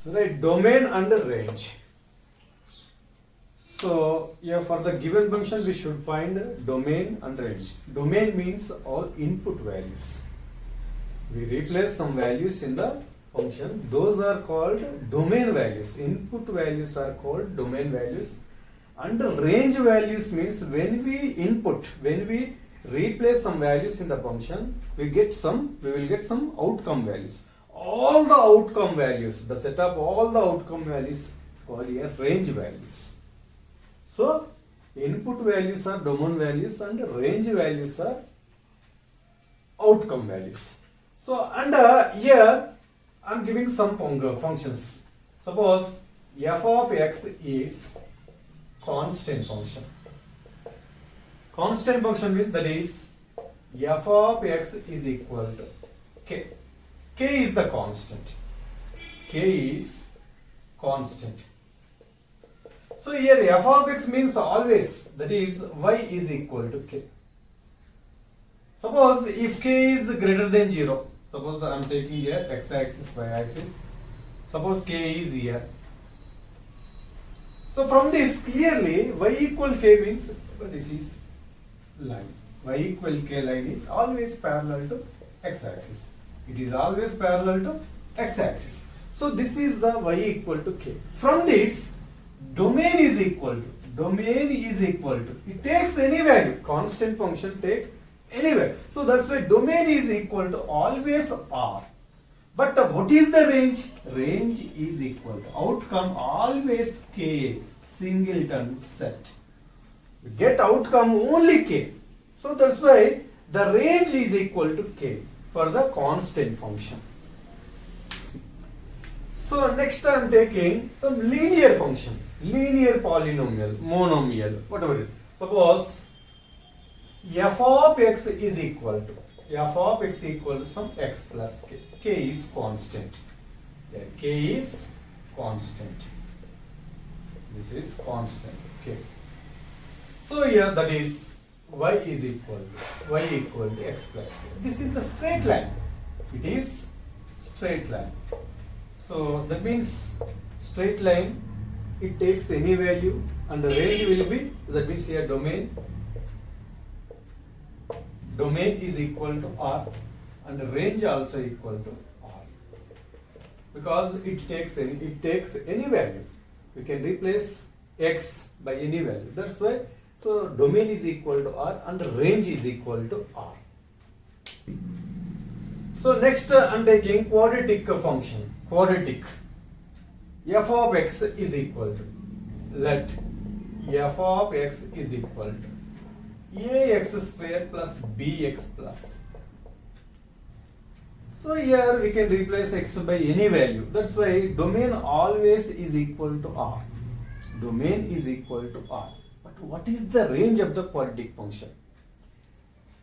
right? Domain and range. So yeah, for the given function we should find domain and range. Domain means all input values. We replace some values in the function. Those are called domain values. Input values are called domain values. And range values means when we replace some values in the function, we will get some outcome values. All the outcome values, the set of all the outcome values is called here range values. So input values are domain values and range values are outcome values. So and here I am giving some functions. Suppose f of x is constant function. Constant function means that is f of x is equal to k. K is the constant. K is constant. So here f of x means always, that is y is equal to k. Suppose if k is greater than 0, suppose I am taking here x axis, y axis. Suppose k is here. So from this clearly y equal k means this is line. Y equal k line is always parallel to x axis. It is always parallel to x axis. So this is the y equal to k. From this domain is equal to, it takes any value, constant function take anywhere. So that's why domain is equal to always r. But what is the range? Range is equal to outcome always k, singleton set. We get outcome only k. So that's why the range is equal to k for the constant function. So next I am taking some linear function, linear polynomial, monomial, whatever it is. Suppose f of x is equal to some x plus k. K is constant. Here k is constant. This is constant. K. So here that is y is equal to x plus k. This is the straight line. It is straight line. So that means straight line, it takes any value and the range will be, that means here domain is equal to r and the range also equal to r, because it takes any value. We can replace x by any value. That's why, so domain is equal to r and the range is equal to r. So next I am taking quadratic function. Quadratic. F of x is equal to, let f of x is equal to ax square plus bx plus. So here we can replace x by any value. That's why domain always is equal to r. Domain is equal to r. But what is the range of the quadratic function?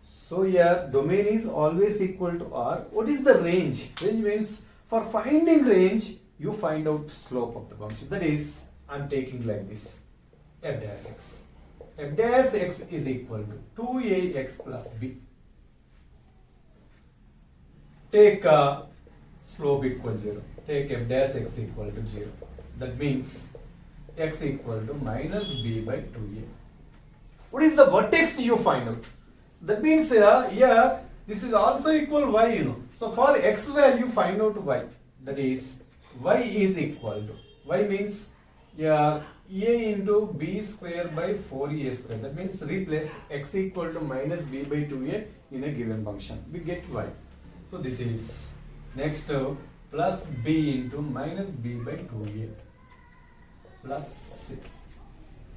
So here domain is always equal to r. What is the range? Range means for finding range, you find out slope of the function. That is, I am taking like this, f dash x. F dash x is equal to 2ax plus b. Take slope equal 0. Take f dash x equal to 0. That means x equal to minus b by 2a. What is the vertex you find out? So that means here this is also equal y, So for x value find out y. That is y is equal to, y means a into b square by 4a square. That means replace x equal to minus b by 2a in a given function. We get y. So this is next plus b into minus b by 2a plus c.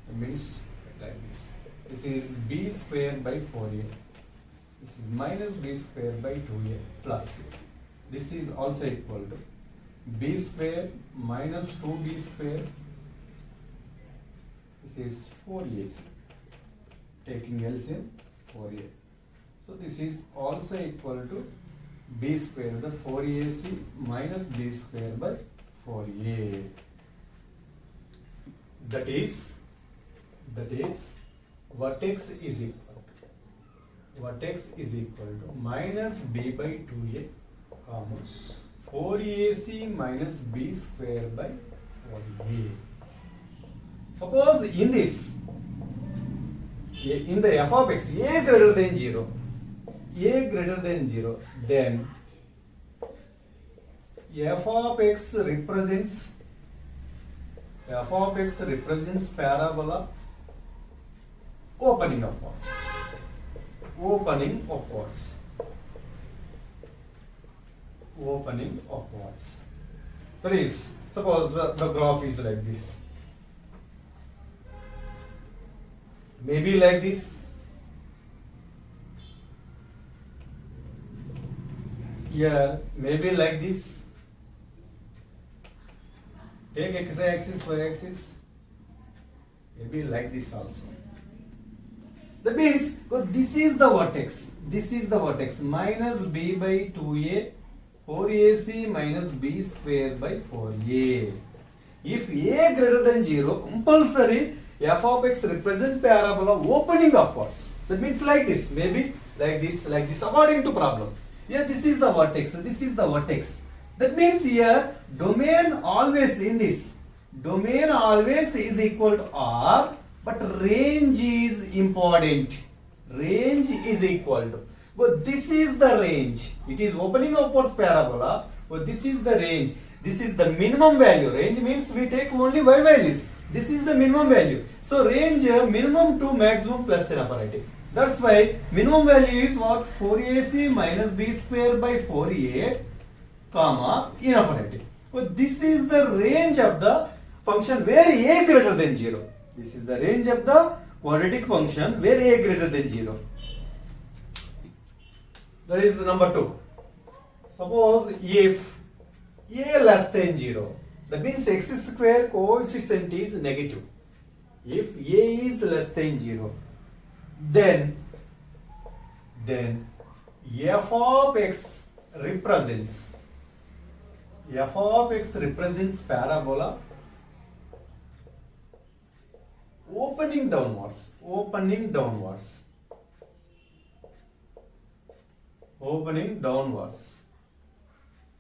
That means like this. This is b square by 4a. This is minus b square by 2a plus c. This is also equal to b square minus 2b square. This is 4ac. Taking LCM 4a. So this is also equal to b square, the 4ac minus b square by 4a. That is vertex is equal to minus b by 2a comma 4ac minus b square by 4a. Suppose in this, in the f of x, a greater than 0, then f of x represents parabola opening upwards. That is, suppose the graph is like this. Maybe like this. Here, maybe like this. Take x-axis, y-axis. Maybe like this also. That means this is the vertex. Minus b by 2a 4ac minus b square by 4a. If a greater than 0, compulsory f of x represent parabola opening upwards. That means like this, maybe like this, according to problem. Here this is the vertex. That means here domain always is equal to R, but range is important. Range is equal to. But this is the range. It is opening upwards parabola. But this is the range. This is the minimum value. Range means we take only y values. This is the minimum value. So range minimum to maximum plus infinitive. That's why minimum value is what? 4ac minus b square by 4a, comma, infinitive. But this is the range of the function where a greater than 0. This is the range of the quadratic function where a greater than 0. That is number 2. Suppose if a less than 0, that means x square coefficient is negative. If a is less than 0, then f of x represents parabola opening downwards.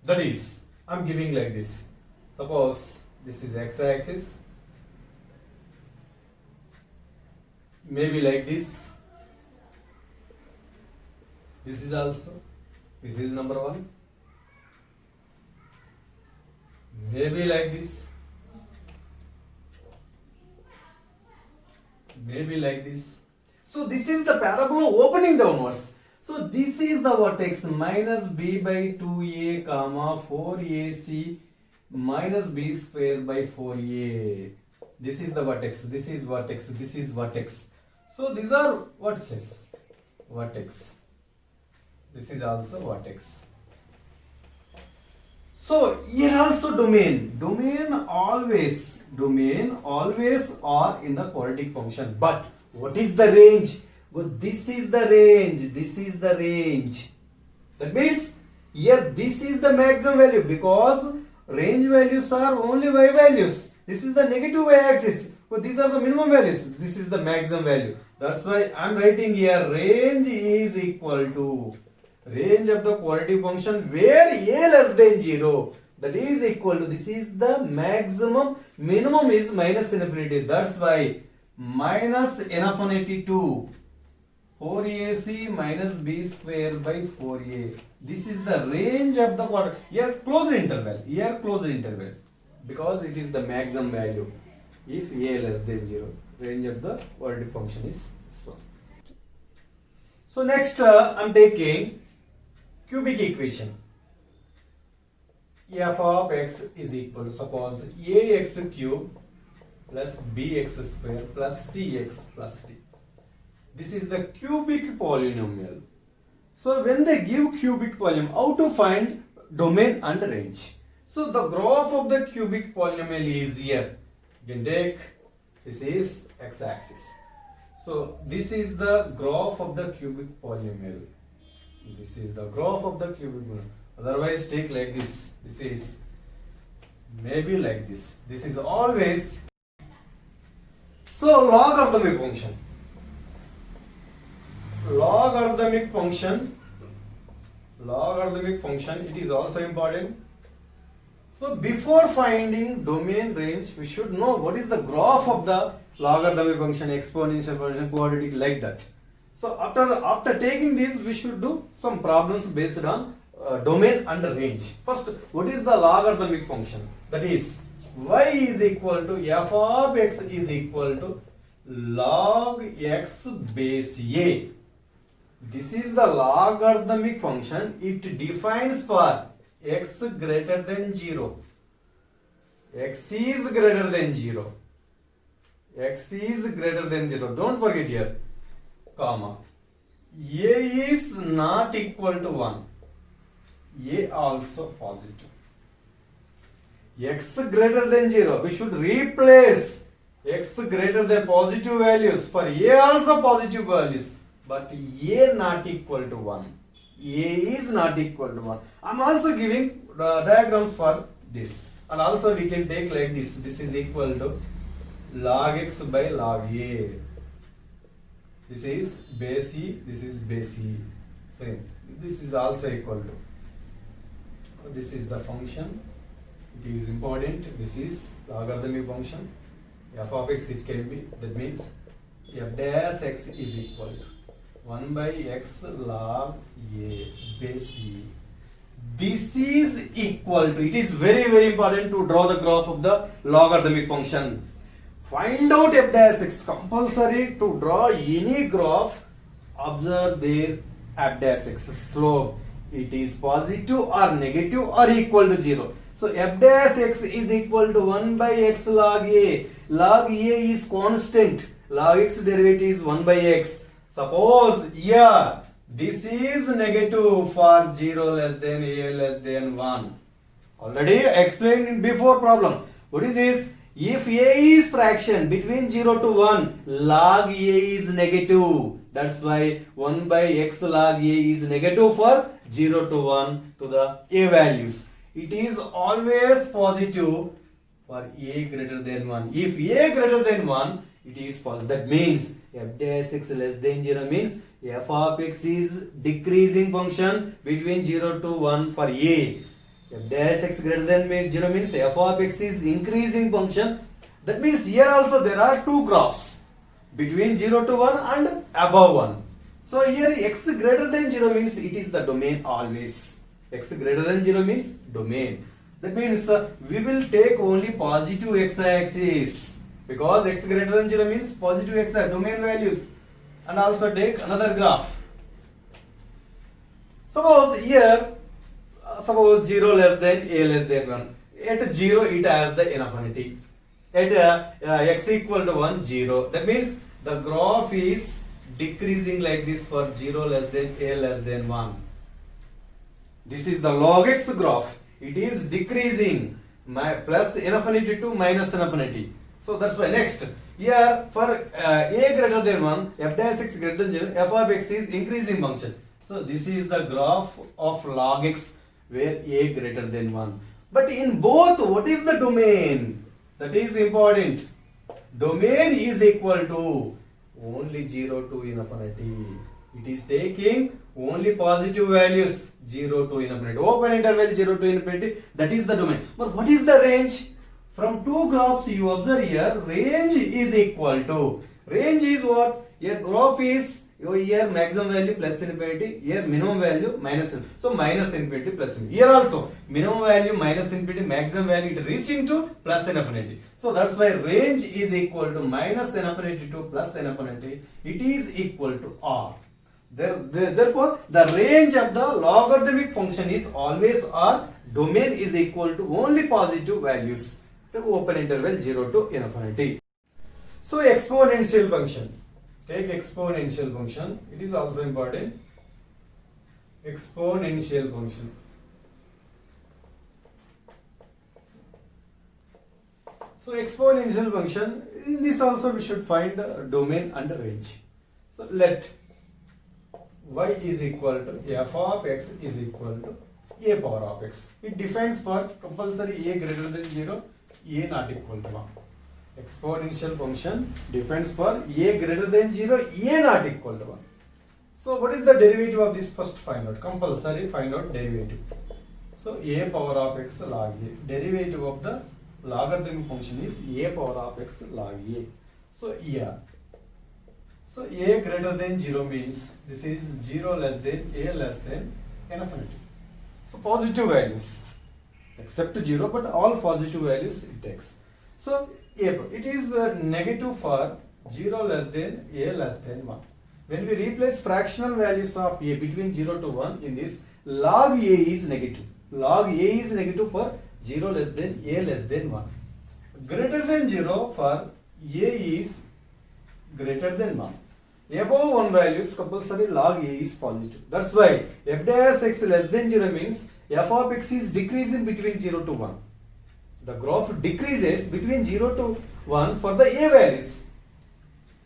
That is, I am giving like this. Suppose this is x-axis, maybe like this. This is number 1. Maybe like this. So this is the parabola opening downwards. So this is the vertex minus b by 2a, comma 4ac minus b square by 4a. This is the vertex. This is vertex. So these are vertices. Vertex. This is also vertex. So here also domain. Domain always are in the quadratic function. But what is the range? Well, this is the range. That means here this is the maximum value, because range values are only y values. This is the negative y-axis. So these are the minimum values. This is the maximum value. That's why I am writing here range is equal to range of the quadratic function where a less than 0. That is equal to, this is the maximum. Minimum is minus infinity. That's why minus infinity to 4ac minus b square by 4a. This is the range of the quadratic. Here closed interval. Because it is the maximum value. If a less than 0, range of the quadratic function is small. So next I am taking cubic equation. F of x is equal to, suppose ax cube plus bx square plus cx plus d. This is the cubic polynomial. So when they give cubic polynomial, how to find domain and range? So the graph of the cubic polynomial is here. You can take, this is x-axis. So this is the graph of the cubic polynomial. Otherwise take like this. This is maybe like this. This is always. So logarithmic function. Logarithmic function, it is also important. So before finding domain range, we should know what is the graph of the logarithmic function, exponential function, quadratic, like that. So after taking this, we should do some problems based on domain and range. First, what is the logarithmic function? That is y is equal to f of x is equal to log x base a. This is the logarithmic function. It defines for x greater than 0. X is greater than 0. X is greater than 0. Don't forget here, comma. A is not equal to 1. A also positive. X greater than 0. We should replace x greater than positive values for A also positive values. But A not equal to 1. A is not equal to 1. I am also giving diagrams for this. And also we can take like this. This is equal to log x by log A. This is base E. This is base E. Same. This is also equal to. This is the function. It is important. This is logarithmic function. F of x it can be. That means f dash x is equal to 1 by x log A base E. This is equal to, it is very important to draw the graph of the logarithmic function. Find out f dash x. Compulsory to draw any graph. Observe their f dash x slope. It is positive or negative or equal to 0. So f dash x is equal to 1 by x log A. Log A is constant. Log x derivative is 1 by x. Suppose here this is negative for 0 less than A less than 1. Already explained in before problem. What is this? If A is fraction between 0 to 1, log A is negative. That's why 1 by x log A is negative for 0 to 1 to the A values. It is always positive for A greater than 1. If A greater than 1, it is positive. That means f dash x less than 0 means f of x is decreasing function between 0 to 1 for A. F dash x greater than 0 means f of x is increasing function. That means here also there are two graphs between 0 to 1 and above 1. So here x greater than 0 means it is the domain always. X greater than 0 means domain. That means we will take only positive x-axis because x greater than 0 means positive x domain values, and also take another graph. Suppose here, suppose 0 less than A less than 1. At 0 it has the infinity. At x equal to 1, 0. That means the graph is decreasing like this for 0 less than A less than 1. This is the log x graph. It is decreasing plus infinity to minus infinity. So that's why next here for A greater than 1, f dash x greater than 0, f of x is increasing function. So this is the graph of log x where A greater than 1. But in both, what is the domain? That is important. Domain is equal to only 0 to infinity. It is taking only positive values 0 to infinity. Open interval 0 to infinity. That is the domain. But what is the range? From two graphs you observe here, range is equal to. Range is what? Here graph is here maximum value plus infinity. Here minimum value minus infinity. So minus infinity plus infinity. Here also minimum value minus infinity, maximum value it reaching to plus infinity. So that's why range is equal to minus infinity to plus infinity. It is equal to R. Therefore, the range of the logarithmic function is always R. Domain is equal to only positive values. To open interval 0 to infinity. So exponential function. Take exponential function. It is also important. Exponential function. So exponential function, in this also we should find the domain and range. So let y is equal to f of x is equal to a power of x. It defines for compulsory a greater than 0, a not equal to 1. Exponential function defines for a greater than 0, a not equal to 1. So what is the derivative of this? First find out. Compulsory find out derivative. So a power of x log a. Derivative of the logarithmic function is a power of x log a. So here, so a greater than 0 means this is 0 less than a less than infinity. So positive values except 0, but all positive values it takes. So it is negative for 0 less than a less than 1. When we replace fractional values of a between 0 to 1 in this, log a is negative. Log a is negative for 0 less than a less than 1. Greater than 0 for a is greater than 1. Above 1 values compulsory log a is positive. That's why f dash x less than 0 means f of x is decreasing between 0 to 1. The graph decreases between 0 to 1 for the a values.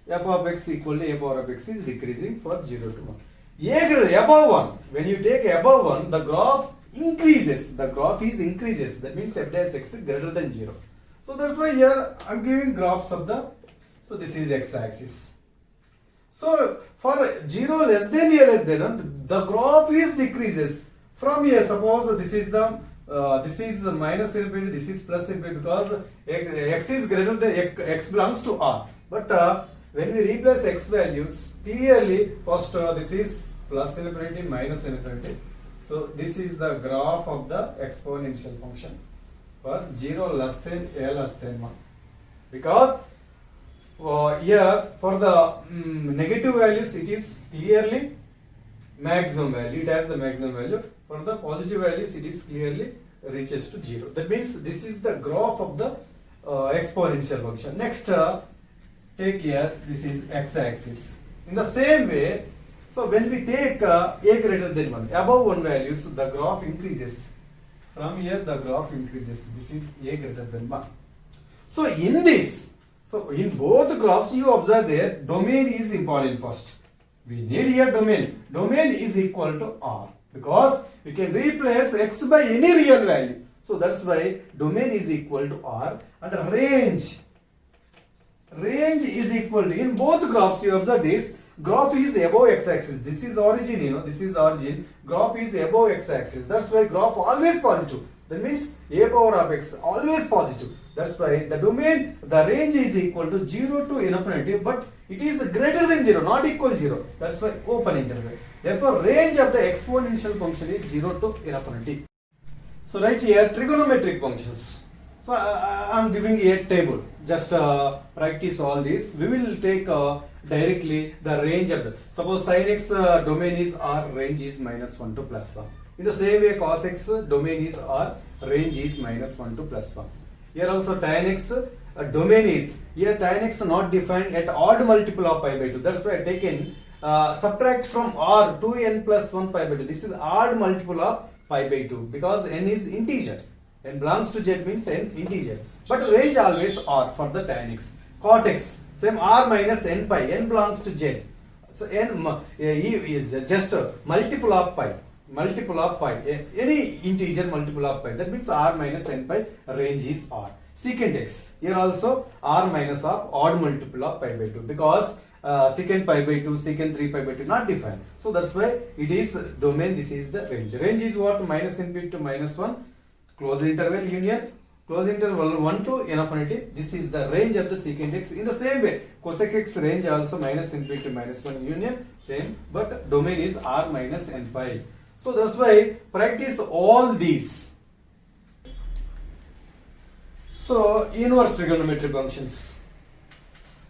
F of x equal to a power of x is decreasing for 0 to 1. A greater above 1. When you take above 1, the graph increases. The graph is increases. That means f dash x is greater than 0. So that's why here I am giving graphs of the, so this is x axis. So for 0 less than a less than 1, the graph is decreases. From here, suppose this is the this is minus infinity, this is plus infinity, because x is greater than x belongs to R. But when we replace x values, clearly first this is plus infinity minus infinity. So this is the graph of the exponential function for 0 less than a less than 1. Because here for the negative values it is clearly maximum value, it has the maximum value. For the positive values it is clearly reaches to 0. That means this is the graph of the exponential function. Next take here, this is x-axis. In the same way, so when we take a greater than 1, above 1 values, the graph increases. From here the graph increases. This is a greater than 1. So in this, so in both graphs you observe there, domain is important first. We need here domain. Domain is equal to R, because we can replace x by any real value. So that's why domain is equal to R, and range is equal to, in both graphs you observe this, graph is above x-axis. This is origin, this is origin. Graph is above x-axis. That's why graph always positive. That means a power of x always positive. That's why the domain, the range is equal to 0 to infinity, but it is greater than 0, not equal 0. That's why open interval. Therefore, range of the exponential function is 0 to infinity. So right here, trigonometric functions. So I am giving a table. Just practice all this. We will take directly the range of the, suppose sin x domain is R, range is -1 to +1. In the same way, cos x domain is R, range is -1 to +1. Here also tan x domain is, here tan x not defined at odd multiple of pi by 2. That's why I taken subtract from R 2n plus 1 pi by 2. This is odd multiple of pi by 2 because n is integer. N belongs to z means n integer. But range always R for the tan x. Cot x, same R minus n pi, n belongs to z. So n just multiple of pi. Multiple of pi, any integer multiple of pi, that means R minus n pi, range is R. Secant x, here also R minus of odd multiple of pi by 2, because secant pi by 2, secant 3 pi by 2 not defined. So that's why it is domain, this is the range. Range is what? Minus infinity to -1, close interval union, close interval 1 to infinity. This is the range of the secant x. In the same way, cosec x range also minus infinity to -1 union, same, but domain is R minus n pi. So that's why practice all these. So inverse trigonometric functions.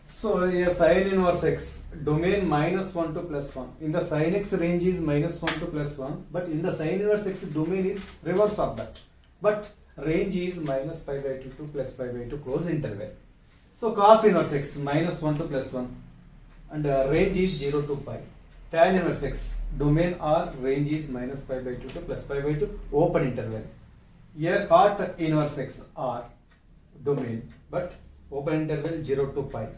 So here sin inverse x, domain -1 to +1. In the sin x range is -1 to +1, but in the sin inverse x domain is reverse of that. But range is -pi by 2 to +pi by 2, close interval. So cos inverse x -1 to +1, and range is 0 to pi. Tan inverse x, domain R, range is -pi by 2 to +pi by 2, open interval. Here cot inverse x R, domain, but open interval 0 to pi.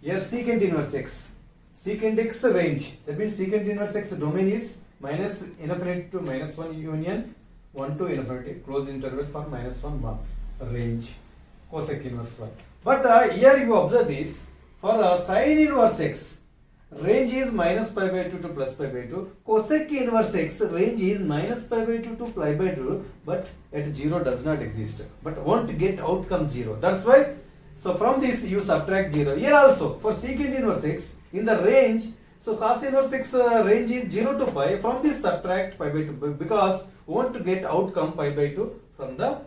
Here secant inverse x, secant x range, that means secant inverse x domain is minus infinity to -1 union 1 to infinity, close interval for -1 1, range, cosec inverse 1. But here you observe this, for sin inverse x, range is minus pi by 2 to plus pi by 2. Cosec inverse x, range is minus pi by 2 to pi by 2, but at 0 does not exist, but won't get outcome 0. That's why, so from this you subtract 0. Here also, for secant inverse x, in the range, so cos inverse x range is 0 to pi, from this subtract pi by 2, because won't get outcome pi by 2 from the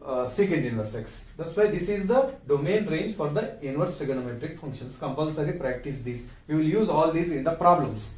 secant inverse x. That's why this is the domain range for the inverse trigonometric functions. Compulsory practice this. We will use all these in the problems.